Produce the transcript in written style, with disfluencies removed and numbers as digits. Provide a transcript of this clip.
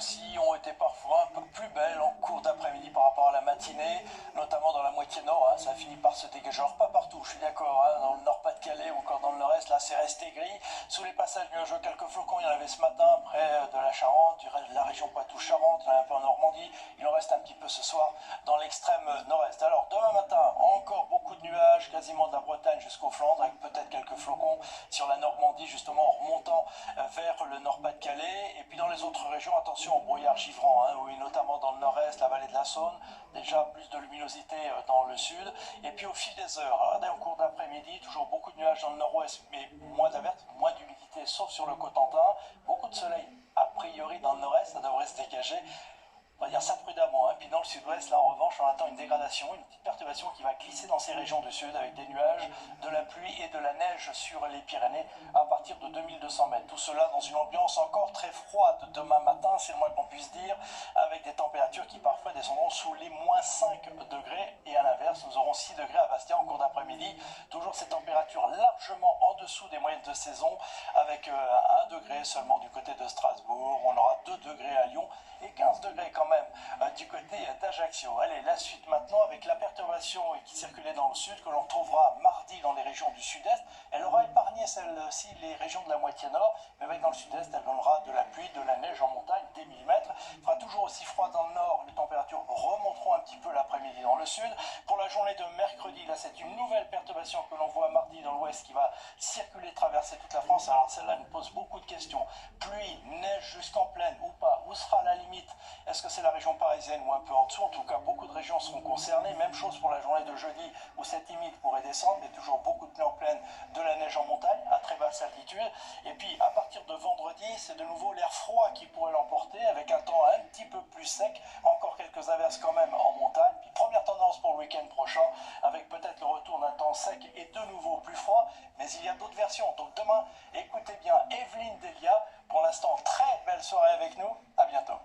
éclaircies ont été parfois un peu plus belles en cours d'après-midi par rapport à la matinée, notamment dans la moitié nord. Ça a fini par se dégager. Alors pas partout, je suis d'accord, dans le Nord-Pas-de-Calais ou encore dans le Nord-Est, là c'est resté gris. Sous les passages nuageux, quelques flocons, il y en avait ce matin près de la Charente, de la région Poitou-Charentes, il y en a un peu en Normandie. Il en reste un petit peu ce soir dans l'extrême nord-est. Alors demain matin, encore beaucoup de nuages, quasiment de la Bretagne jusqu'aux Flandres, avec peut-être quelques flocons sur la Normandie, justement en remontant vers le Nord-Pas-de-Calais. Et puis dans les autres régions, attention au brouillard givrant, oui, notamment dans le nord-est, la vallée de la Saône, déjà plus de luminosité dans le sud. Et puis au fil des heures, regardez, en cours d'après-midi, toujours beaucoup de nuages dans le nord-ouest, mais moins d'averses, moins d'humidité, sauf sur le Cotentin. Beaucoup de soleil, a priori dans le nord-est, ça devrait se dégager. On va dire ça prudemment. Puis dans le sud-ouest, là en revanche, on attend une dégradation, une petite perturbation qui va glisser dans ces régions du sud avec des nuages, de la pluie et de la neige sur les Pyrénées à partir de 2200 mètres. Tout cela dans une ambiance encore très froide demain matin, c'est le moins qu'on puisse dire, avec des températures qui parfois descendront sous les moins 5 degrés. Et à l'inverse, nous aurons 6 degrés à Bastia en cours d'après-midi. Toujours ces températures largement en dessous des moyennes de saison, avec 1 degré seulement du côté de Strasbourg. On aura 2 degrés à Lyon et 15 degrés quand même du côté d'Ajaccio. Allez, la suite maintenant avec la perturbation qui circulait dans le sud, que l'on retrouvera mardi dans les régions du sud-est. Elle aura épargné celle-ci les régions de la moitié nord, mais avec dans le sud-est, elle donnera de la pluie, de la neige en montagne, des millimètres. Il fera toujours aussi froid dans le nord, les températures remonteront un petit peu l'après-midi dans le sud. Pour la journée de mercredi, là c'est une nouvelle perturbation que l'on voit mardi dans l'ouest qui va circuler, traverser toute la France. Alors celle-là nous pose beaucoup de questions. Pluie, neige jusqu'en plaine ou pas? Où sera la limite? Est-ce que c'est la région parisienne ou un peu en dessous? En tout cas, beaucoup de régions seront concernées. Même chose pour la journée de jeudi où cette limite pourrait descendre, mais toujours beaucoup de pluie en plaine, de la neige en montagne à très basse altitude. Et puis à partir de vendredi, c'est de nouveau l'air froid qui pourrait l'emporter avec un temps un petit peu plus sec. Encore quelques averses quand même en montagne. Puis première tendance pour le week-end prochain avec peut-être le retour d'un temps sec et de nouveau plus froid. Mais il y a d'autres versions. Donc demain, écoutez bien Evelyne Delia. Pour l'instant, très belle soirée avec nous. À bientôt.